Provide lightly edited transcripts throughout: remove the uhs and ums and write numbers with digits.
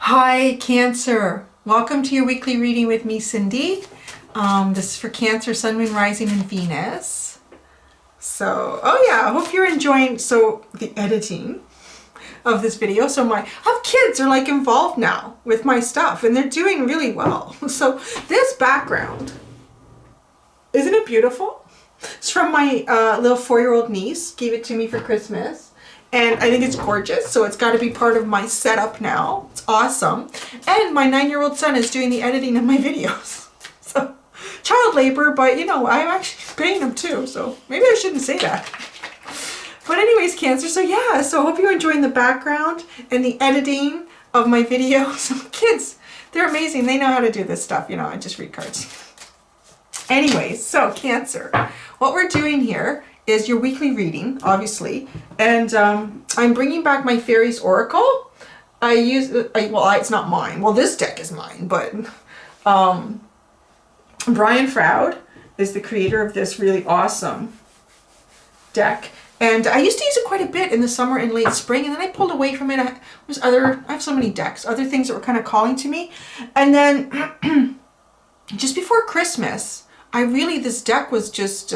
Hi, Cancer. Welcome to your weekly reading with me, Cindy. This is for Cancer, Sun, Moon, Rising, and Venus. So, I hope you're enjoying the editing of this video. I have kids are like involved now with my stuff, and they're doing really well. So this background, isn't it beautiful? It's from my little 4-year-old niece. Gave it to me for Christmas. And I think it's gorgeous, so it's got to be part of my setup now. It's awesome. And my 9-year-old son is doing the editing of my videos. So, child labor, but you know, I'm actually paying him too, so maybe I shouldn't say that. But anyways, Cancer, so I hope you're enjoying the background and the editing of my videos. Kids, they're amazing. They know how to do this stuff, you know, I just read cards. Anyways, so Cancer, what we're doing here is your weekly reading, obviously, and I'm bringing back my Fairies Oracle. It's not mine. Well, this deck is mine, but Brian Froud is the creator of this really awesome deck, and I used to use it quite a bit in the summer and late spring, and then I pulled away from it. I have so many decks, other things that were kind of calling to me, and then just before Christmas, this deck was just,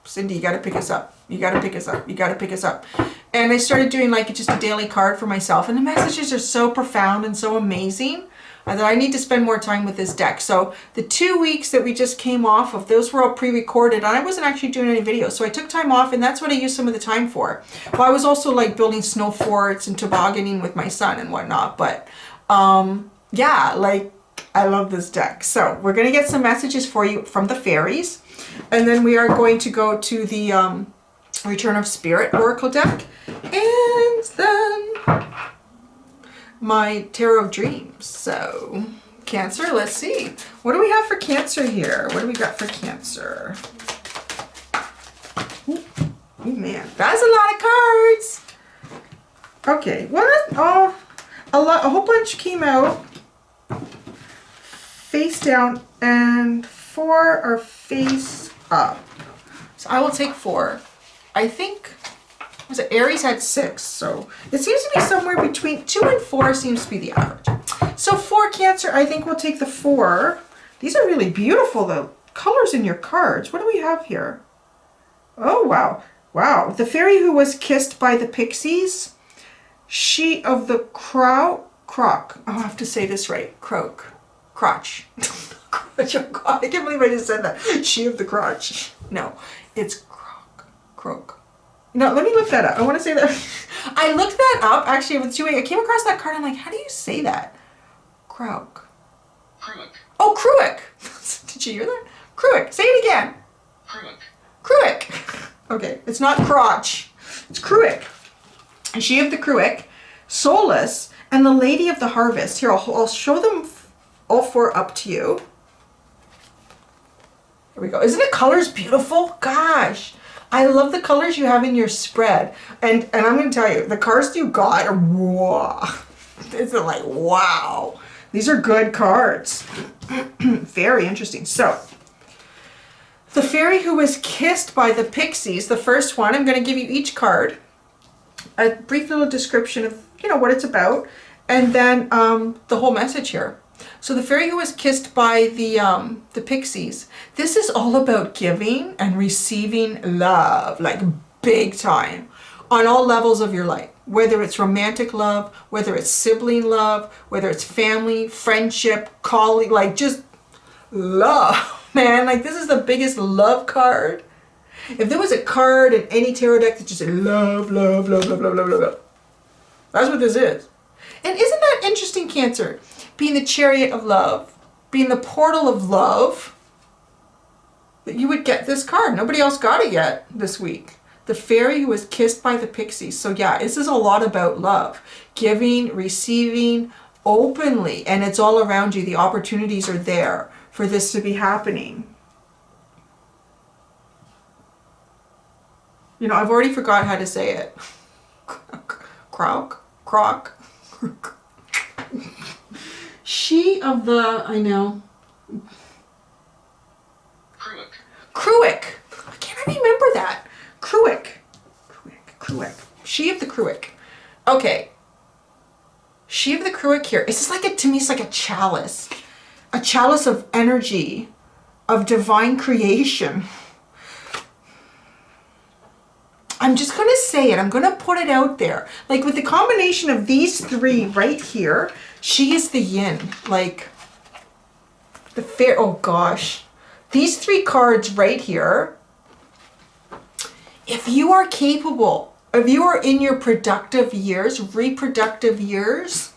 Cindy, you got to pick us up. You got to pick us up. You got to pick us up. And I started doing like just a daily card for myself. And the messages are so profound and so amazing that I need to spend more time with this deck. So the 2 weeks that we just came off of, those were all pre-recorded. And I wasn't actually doing any videos. So I took time off, and that's what I used some of the time for. Well, I was also like building snow forts and tobogganing with my son and whatnot. But I love this deck. So we're going to get some messages for you from the fairies. And then we are going to go to the Return of Spirit Oracle deck. And then my Tarot of Dreams. So Cancer, let's see. What do we have for Cancer here? What do we got for Cancer? Oh man, that's a lot of cards. Okay, a whole bunch came out face down, and 4 are face up. So I will take 4. I think, Aries had 6, so it seems to be somewhere between 2 and 4 seems to be the average. So for Cancer, I think we'll take the 4. These are really beautiful, the colors in your cards. What do we have here? Oh, wow. Wow. The fairy who was kissed by the pixies. She of the croc. I'll have to say this right. Crotch. I can't believe I just said that. She of the crotch. No, it's croak. No, let me look that up. I want to say that. I looked that up actually with doing. I came across that card. I'm like, how do you say that? Croak. Oh, Cruick. Did you hear that? Cruick. Say it again. Cruick. Okay, it's not crotch. It's Cruick. She of the Cruick, Soulless, and the Lady of the Harvest. Here, I'll show them all 4 up to you. Here we go. Isn't the colors beautiful? Gosh, I love the colors you have in your spread. And I'm going to tell you, the cards you got are wow. It's like, wow. These are good cards. Very interesting. So, the fairy who was kissed by the pixies, the first one, I'm going to give you each card a brief little description of, what it's about, and then the whole message here. So the fairy who was kissed by the pixies, this is all about giving and receiving love, like big time, on all levels of your life. Whether it's romantic love, whether it's sibling love, whether it's family, friendship, colleague, like just love, man. Like this is the biggest love card. If there was a card in any tarot deck that just said love, love, love, love, love, love, love, love, that's what this is. And isn't that interesting, Cancer? Being the chariot of love, being the portal of love, that you would get this card. Nobody else got it yet this week. The fairy who was kissed by the pixies. So this is a lot about love. Giving, receiving, openly. And it's all around you. The opportunities are there for this to be happening. I've already forgot how to say it. Croc. She of the, I know. Cruick. Can I remember that? Cruick. She of the Cruick. Okay. She of the Cruic here. It's just like to me, it's like a chalice of energy, of divine creation. I'm just going to say it. I'm going to put it out there. Like with the combination of these three right here, she is the yin. Like the fair, oh gosh. These three cards right here, if you are capable, if you are in your productive years, reproductive years,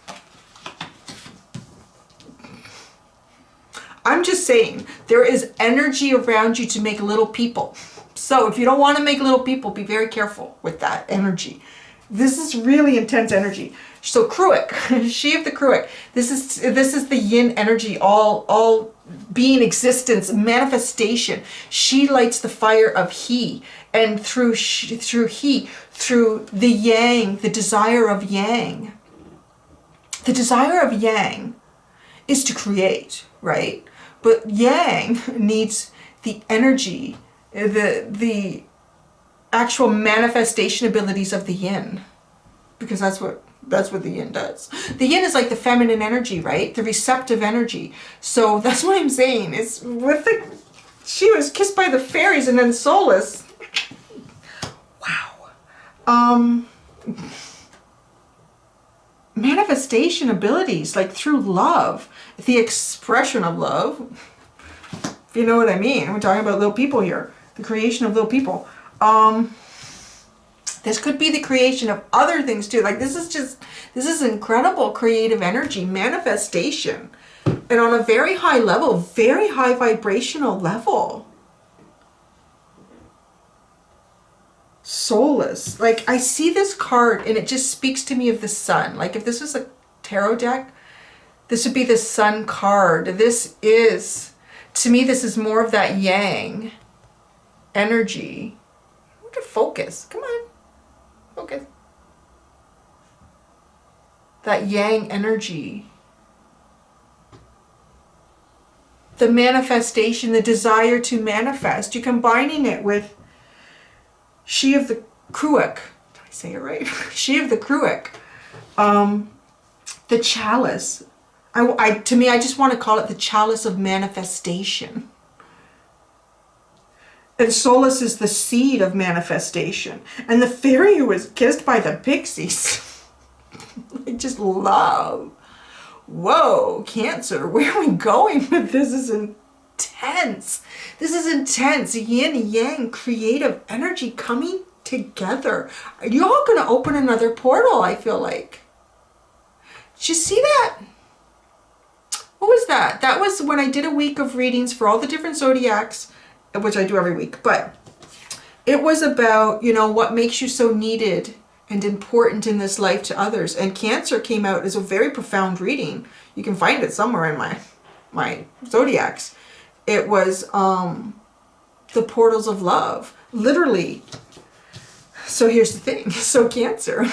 I'm just saying, there is energy around you to make little people. So if you don't want to make little people, be very careful with that energy. This is really intense energy. So Cruic, she of the Cruic, this is the yin energy, all being, existence, manifestation. She lights the fire of he, and through the yang, the desire of yang. The desire of yang is to create, right? But yang needs the energy, the actual manifestation abilities of the yin, because that's what the yin does. The yin is like the feminine energy, right? The receptive energy. So that's what I'm saying. Is with she was kissed by the fairies and then soulless. Wow. Manifestation abilities, like through love, the expression of love, if you know what I mean. We're talking about little people here, the creation of little people. This could be the creation of other things too. Like this is incredible creative energy, manifestation, and on a very high level, very high vibrational level. Soulless. Like I see this card and it just speaks to me of the sun. Like if this was a tarot deck, this would be the sun card. This is, to me, this is more of that yang energy. I want to focus. Come on. Focus. That yang energy. The manifestation, the desire to manifest. You're combining it with she of the Cruic. Did I say it right? She of the Cruic. The chalice. To me, I just want to call it the chalice of manifestation. And Solus is the seed of manifestation. And the fairy who was kissed by the pixies. I just love. Whoa, Cancer, where are we going with this? Is intense. This is intense. Yin and yang, creative energy coming together. Are you all going to open another portal, I feel like? Did you see that? What was that? That was when I did a week of readings for all the different zodiacs, which I do every week. But it was about, you know, what makes you so needed and important in this life to others. And Cancer came out as a very profound reading. You can find it somewhere in my zodiacs. It was the portals of love, literally. So here's the thing. So Cancer,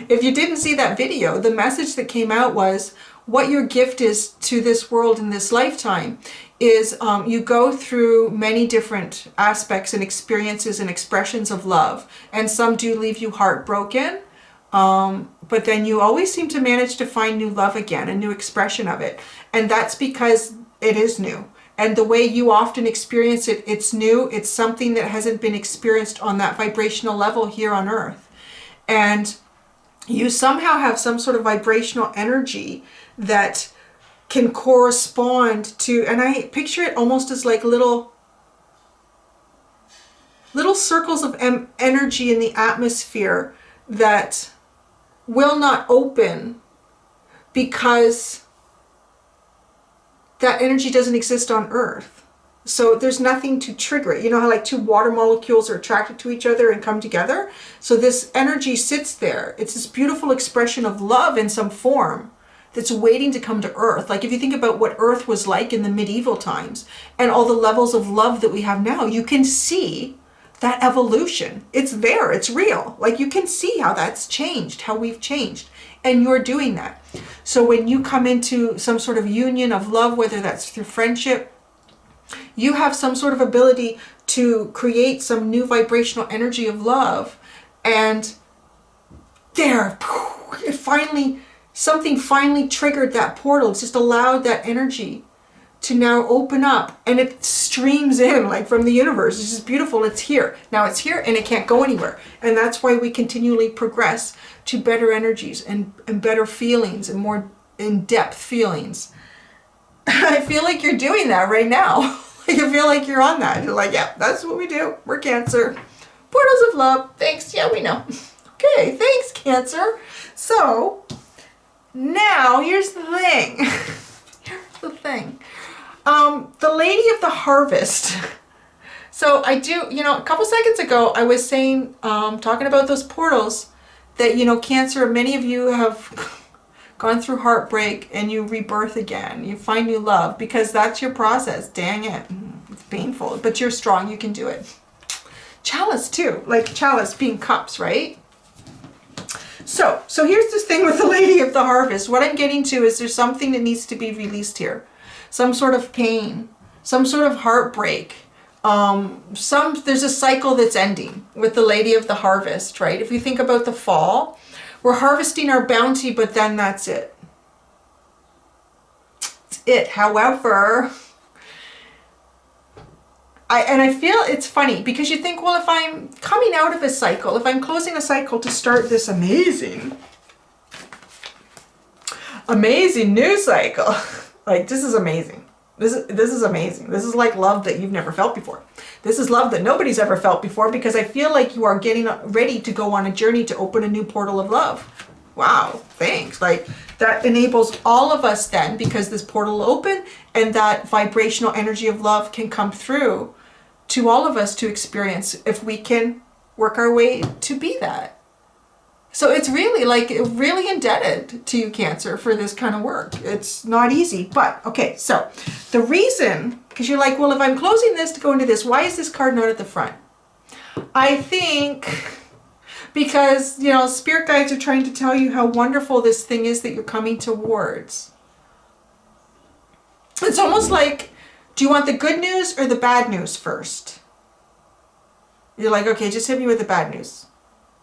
if you didn't see that video, the message that came out was what your gift is to this world in this lifetime is you go through many different aspects and experiences and expressions of love. And some do leave you heartbroken, but then you always seem to manage to find new love again, a new expression of it. And that's because it is new. And the way you often experience it, it's new. It's something that hasn't been experienced on that vibrational level here on Earth. And you somehow have some sort of vibrational energy that can correspond to, and I picture it almost as like little circles of energy in the atmosphere that will not open because that energy doesn't exist on Earth. So there's nothing to trigger it. You know how like two water molecules are attracted to each other and come together? So this energy sits there. It's this beautiful expression of love in some form that's waiting to come to Earth. Like if you think about what Earth was like in the medieval times and all the levels of love that we have now, you can see that evolution. It's there, it's real. Like you can see how that's changed, how we've changed. And you're doing that. So when you come into some sort of union of love, whether that's through friendship, you have some sort of ability to create some new vibrational energy of love. And there, it finally something finally triggered that portal. It's just allowed that energy to now open up, and it streams in like from the universe. It's just beautiful. It's here. Now it's here and it can't go anywhere. And that's why we continually progress to better energies and better feelings and more in-depth feelings. I feel like you're doing that right now. You feel like you're on that. You're like, yeah, that's what we do. We're Cancer. Portals of love. Thanks. Yeah, we know. Okay, thanks, Cancer. So now here's the thing. Here's the thing. The Lady of the Harvest. So I do, you know, a couple seconds ago, I was saying, talking about those portals that, you know, Cancer, many of you have gone through heartbreak and you rebirth again. You find new love because that's your process. Dang it. It's painful, but you're strong. You can do it. Chalice too, like chalice being cups, right? So here's this thing with the Lady of the Harvest. What I'm getting to is there's something that needs to be released here. Some sort of pain, some sort of heartbreak. There's a cycle that's ending with the Lady of the Harvest, right? If you think about the fall, we're harvesting our bounty, but then that's it. It's it. However, I feel it's funny because you think, well, if I'm coming out of a cycle, if I'm closing a cycle to start this amazing new cycle, like this is amazing. This is amazing. This is like love that you've never felt before. This is love that nobody's ever felt before, because I feel like you are getting ready to go on a journey to open a new portal of love. Wow, thanks. Like that enables all of us then, because this portal will open and that vibrational energy of love can come through to all of us to experience if we can work our way to be that. So it's really like really indebted to you, Cancer, for this kind of work. It's not easy, but okay. So the reason, because you're like, well, if I'm closing this to go into this, why is this card not at the front? I think because, you know, spirit guides are trying to tell you how wonderful this thing is that you're coming towards. It's almost like, do you want the good news or the bad news first? You're like, okay, just hit me with the bad news.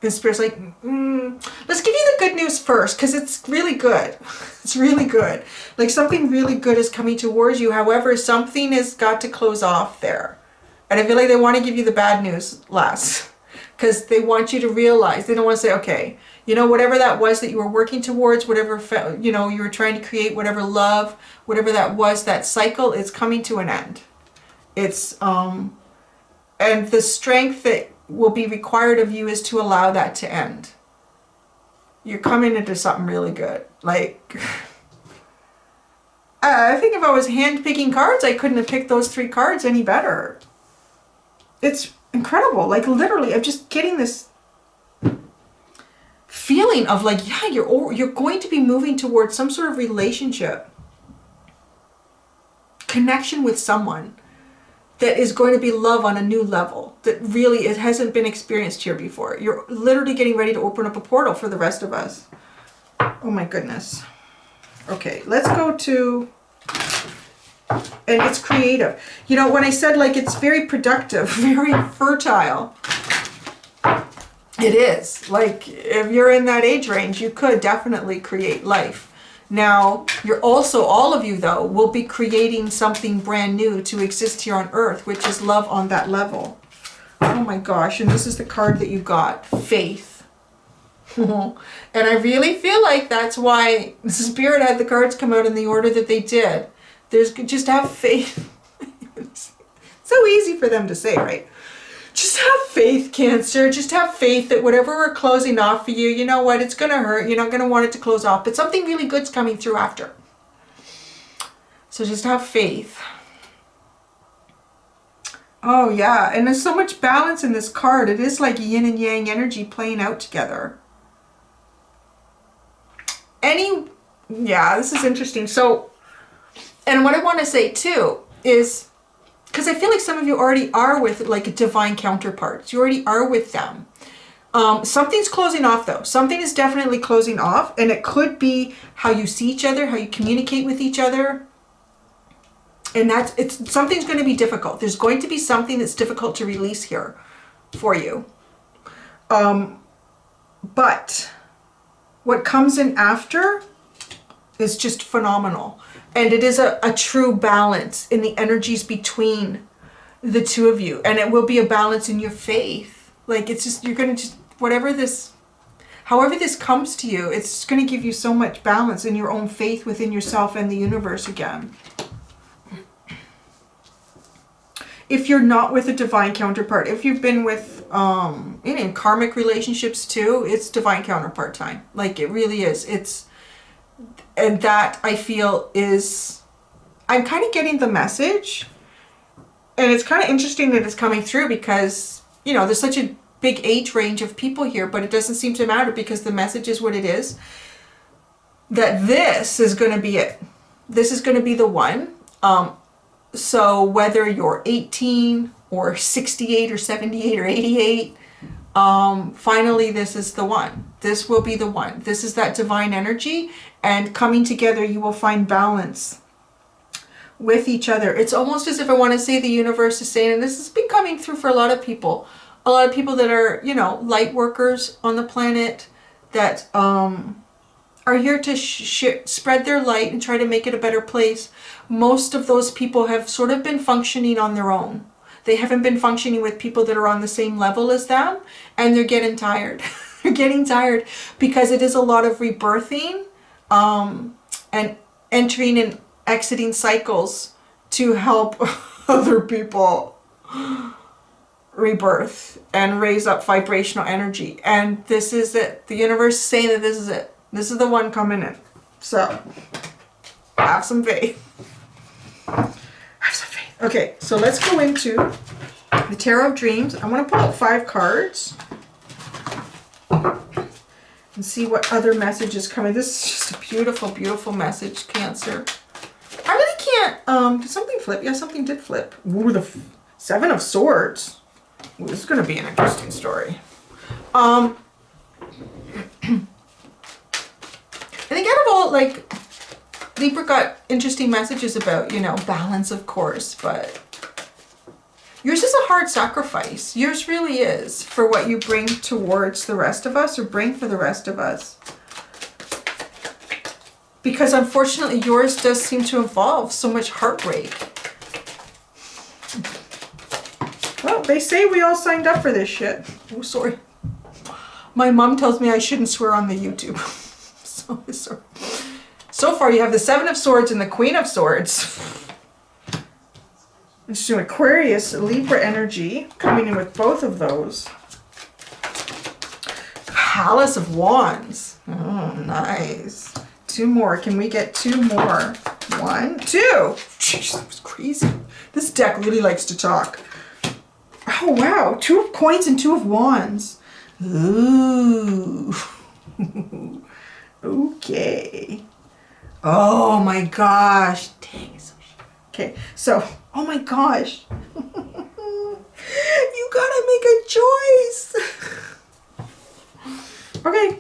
And Spirit's like, let's give you the good news first, because it's really good. It's really good. Like something really good is coming towards you. However, something has got to close off there. And I feel like they want to give you the bad news last, because they want you to realize, they don't want to say, okay, you know, whatever that was that you were working towards, whatever, you know, you were trying to create, whatever love, whatever that was, that cycle is coming to an end. It's, and the strength that will be required of you is to allow that to end. You're coming into something really good. Like, I think if I was hand picking cards, I couldn't have picked those 3 cards any better. It's incredible. Like literally, I'm just getting this feeling of like, yeah, you're going to be moving towards some sort of relationship, connection with someone that is going to be love on a new level that really it hasn't been experienced here before. You're literally getting ready to open up a portal for the rest of us. Oh my goodness. Okay, let's go to, and it's creative. You know, when I said like it's very productive, very fertile, it is. Like if you're in that age range, you could definitely create life. Now, you're also, all of you though, will be creating something brand new to exist here on Earth, which is love on that level. Oh my gosh, and this is the card that you got, Faith. And I really feel like that's why Spirit had the cards come out in the order that they did. There's just have faith. So easy for them to say, right? Just have faith, Cancer. Just have faith that whatever we're closing off for you, you know what? It's going to hurt. You're not going to want it to close off. But something really good's coming through after. So just have faith. Oh, yeah. And there's so much balance in this card. It is like yin and yang energy playing out together. Yeah, this is interesting. So, and what I want to say too is, because I feel like some of you already are with like divine counterparts. You already are with them. Something's closing off though. Something is definitely closing off, and it could be how you see each other, how you communicate with each other. And something's going to be difficult. There's going to be something that's difficult to release here for you. But what comes in after is just phenomenal. And it is a true balance in the energies between the two of you. And it will be a balance in your faith. Like, it's just, you're going to just, however this comes to you, it's going to give you so much balance in your own faith within yourself and the universe again. If you're not with a divine counterpart, if you've been with, in karmic relationships too, it's divine counterpart time. Like, it really is. And that, I feel, is, I'm kind of getting the message. And it's kind of interesting that it's coming through because, you know, there's such a big age range of people here, but it doesn't seem to matter because the message is what it is. That this is going to be it. This is going to be the one. So whether you're 18 or 68 or 78 or 88, finally this is the one. This will be the one. This is that divine energy, and coming together you will find balance with each other. It's almost as if I want to say the universe is saying, and this has been coming through for a lot of people that are, you know, light workers on the planet that are here to spread their light and try to make it a better place. Most of those people have sort of been functioning on their own. They haven't been functioning with people that are on the same level as them, and they're getting tired. They're getting tired because it is a lot of rebirthing and entering and exiting cycles to help other people rebirth and raise up vibrational energy. And this is it. The universe is saying that this is it. This is the one coming in. So have some faith. Have some faith. Okay, so let's go into the Tarot of Dreams. I want to pull out 5 cards and see what other message is coming. This is just a beautiful, beautiful message, Cancer. I really can't, did something flip? Yeah, something did flip. Ooh, the 7 of Swords. Ooh, this is going to be an interesting story. I think out of all, like, Libra got interesting messages about, you know, balance, of course, but yours is a hard sacrifice. Yours really is, for what you bring towards the rest of us, or bring for the rest of us. Because unfortunately yours does seem to involve so much heartbreak. Well, they say we all signed up for this shit. Oh, sorry. My mom tells me I shouldn't swear on the YouTube. So sorry. So far you have the 7 of Swords and the Queen of Swords. Let's do Aquarius, Libra energy, coming in with both of those. Palace of Wands. Oh, nice. 2 more. Can we get 2 more? 1, 2. Jeez, that was crazy. This deck really likes to talk. Oh, wow. 2 of Coins and 2 of Wands. Ooh. Okay. Oh my gosh. Dang, it's so shit. Okay, so, oh my gosh. You gotta make a choice. Okay.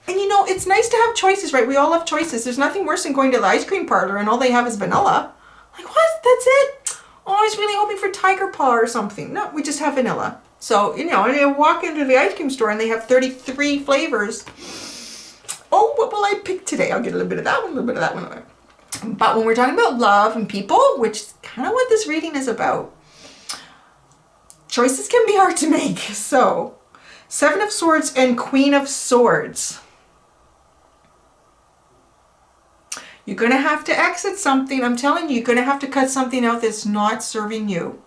And you know, it's nice to have choices, right? We all have choices. There's nothing worse than going to the ice cream parlor and all they have is vanilla. Like, what? That's it? Oh, I was really hoping for tiger paw or something. No, we just have vanilla. So, you know, and you walk into the ice cream store and they have 33 flavors. Oh, what will I pick today? I'll get a little bit of that one, a little bit of that one. But when we're talking about love and people, which is kind of what this reading is about, choices can be hard to make. So, 7 of Swords and Queen of Swords. You're going to have to exit something. I'm telling you, you're going to have to cut something out that's not serving you.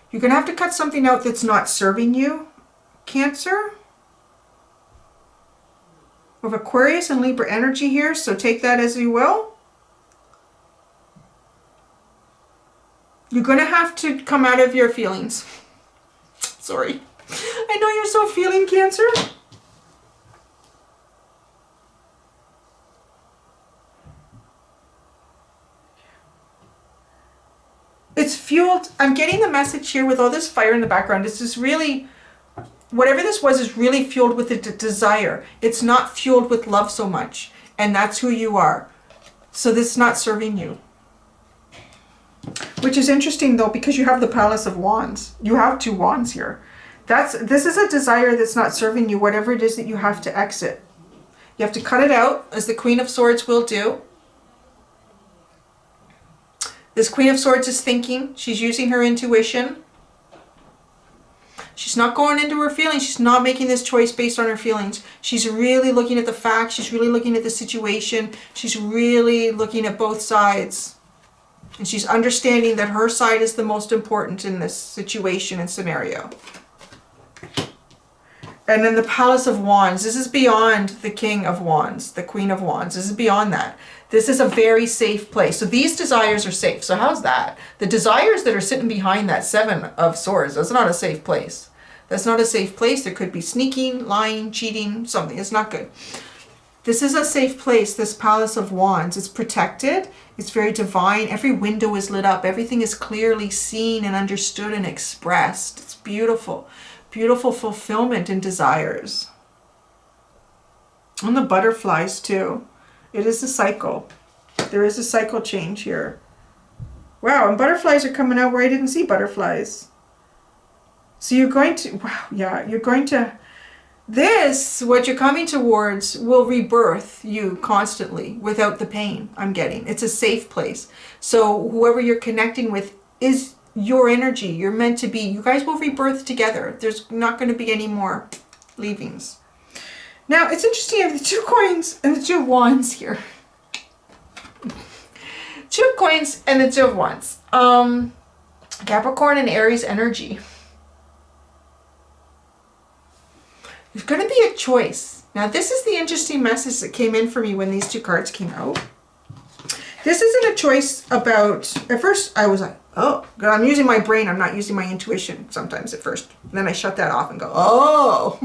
You're going to have to cut something out that's not serving you, Cancer. We have Aquarius and Libra energy here, so take that as you will. You're going to have to come out of your feelings. Sorry. I know you're so feeling, Cancer. It's fueled. I'm getting the message here with all this fire in the background. It's just really, whatever this was is really fueled with a desire. It's not fueled with love so much. And that's who you are. So this is not serving you. Which is interesting though, because you have the Palace of Wands. You have 2 wands here. This is a desire that's not serving you, whatever it is that you have to exit. You have to cut it out, as the Queen of Swords will do. This Queen of Swords is thinking. She's using her intuition. She's not going into her feelings. She's not making this choice based on her feelings. She's really looking at the facts. She's really looking at the situation. She's really looking at both sides. And she's understanding that her side is the most important in this situation and scenario. And then the Palace of Wands. This is beyond the King of Wands, the Queen of Wands. This is beyond that. This is a very safe place. So these desires are safe. So how's that? The desires that are sitting behind that Seven of Swords, that's not a safe place. That's not a safe place. There could be sneaking, lying, cheating, something. It's not good. This is a safe place, this Palace of Wands. It's protected. It's very divine. Every window is lit up. Everything is clearly seen and understood and expressed. It's beautiful. Beautiful fulfillment and desires. And the butterflies too. It is a cycle. There is a cycle change here. Wow, and butterflies are coming out where I didn't see butterflies. So you're going to, wow, yeah, you're going to, this, what you're coming towards will rebirth you constantly without the pain I'm getting. It's a safe place. So whoever you're connecting with is your energy. You're meant to be. You guys will rebirth together. There's not going to be any more leavings. Now, it's interesting. I have the 2 coins and the 2 of wands here. 2 of coins and the 2 of wands. Capricorn and Aries energy. There's going to be a choice. Now, this is the interesting message that came in for me when these 2 cards came out. This isn't a choice about, at first I was like, oh, God, I'm using my brain. I'm not using my intuition sometimes at first. And then I shut that off and go, oh.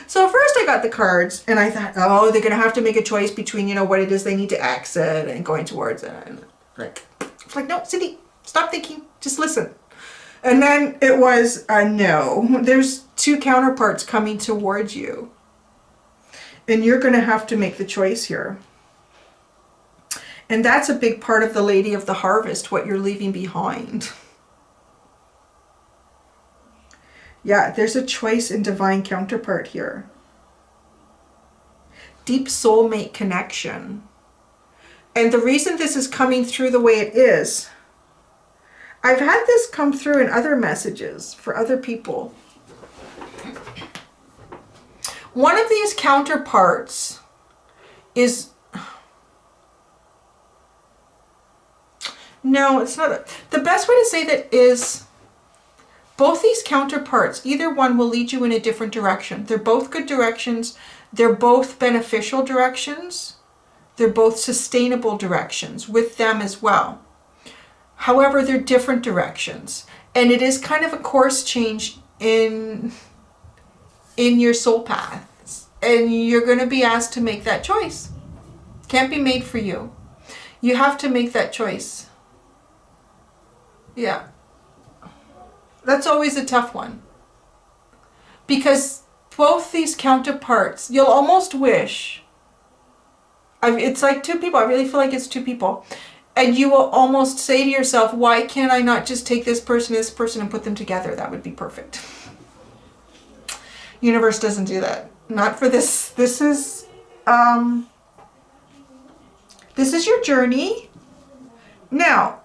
So first I got the cards and I thought, oh, they're going to have to make a choice between, you know, what it is they need to exit and going towards it. And it's like, no, Cindy, stop thinking. Just listen. And then it was a no. There's 2 counterparts coming towards you. And you're going to have to make the choice here. And that's a big part of the Lady of the Harvest, what you're leaving behind. Yeah, there's a choice in divine counterpart here. Deep soulmate connection. And the reason this is coming through the way it is, I've had this come through in other messages for other people. One of these counterparts is, no, it's not. The best way to say that is both these counterparts, either one will lead you in a different direction. They're both good directions. They're both beneficial directions. They're both sustainable directions with them as well. However, they're different directions. And it is kind of a course change in your soul paths. And you're going to be asked to make that choice. Can't be made for you. You have to make that choice. Yeah. That's always a tough one. Because both these counterparts, you'll almost wish, it's like 2 people. I really feel like it's 2 people. And you will almost say to yourself, why can't I not just take this person and put them together? That would be perfect. Universe doesn't do that. Not for this. This is your journey. Now,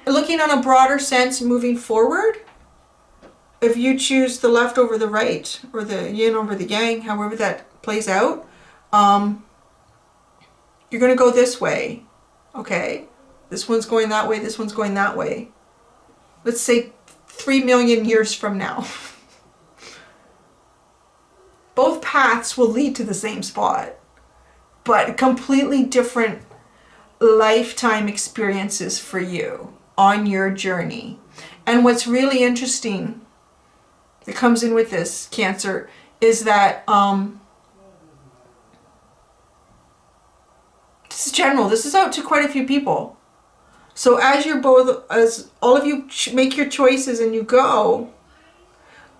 looking on a broader sense, moving forward, if you choose the left over the right, or the yin over the yang, however that plays out, you're going to go this way. Okay, this one's going that way, this one's going that way. Let's say 3 million years from now. Both paths will lead to the same spot, but completely different lifetime experiences for you on your journey. And what's really interesting that comes in with this, Cancer, is that this is general. This is out to quite a few people. So as all of you make your choices and you go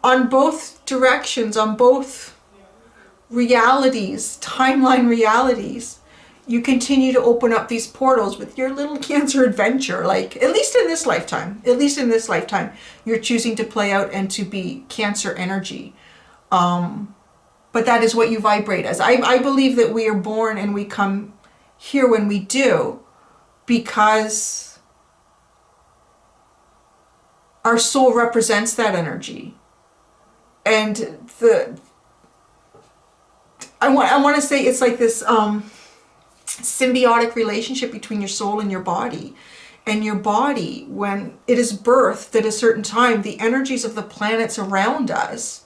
on both directions, on both realities, timeline realities, you continue to open up these portals with your little Cancer adventure. Like, at least in this lifetime, you're choosing to play out and to be Cancer energy. but that is what you vibrate as. I believe that we are born and we come here when we do because our soul represents that energy. And I want to say it's like this symbiotic relationship between your soul and your body. And your body, when it is birthed at a certain time, the energies of the planets around us,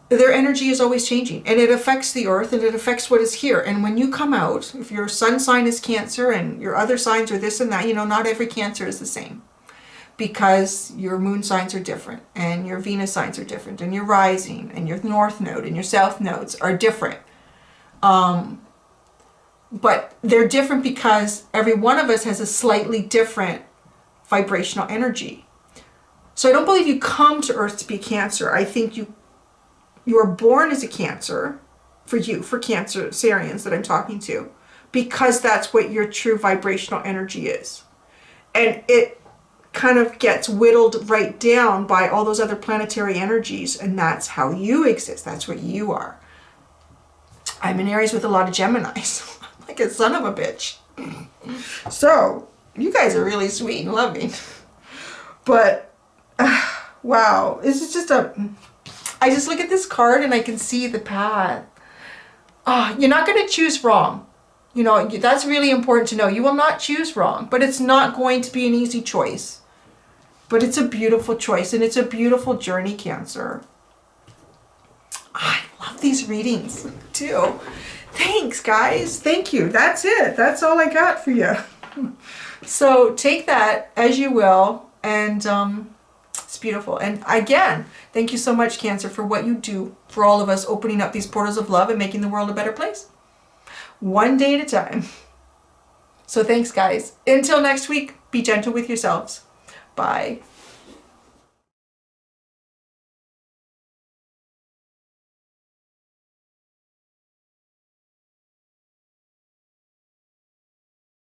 their energy is always changing. And it affects the earth and it affects what is here. And when you come out, if your sun sign is Cancer and your other signs are this and that, you know, not every Cancer is the same. Because your moon signs are different and your Venus signs are different and your rising and your north node and your south nodes are different. But they're different because every one of us has a slightly different vibrational energy. So I don't believe you come to Earth to be Cancer. I think you are born as a Cancer, for Cancerians that I'm talking to, because that's what your true vibrational energy is. And it kind of gets whittled right down by all those other planetary energies, and that's how you exist. That's what you are. I'm an Aries with a lot of Geminis. Like a son of a bitch. So, you guys are really sweet and loving. But, wow. This is just I just look at this card and I can see the path. You're not going to choose wrong. You know, that's really important to know. You will not choose wrong, but it's not going to be an easy choice. But it's a beautiful choice and it's a beautiful journey, Cancer. I love these readings too. Thanks, guys. Thank you. That's it. That's all I got for you. So take that as you will. And it's beautiful. And again, thank you so much, Cancer, for what you do for all of us, opening up these portals of love and making the world a better place. One day at a time. So thanks, guys. Until next week, be gentle with yourselves. Bye.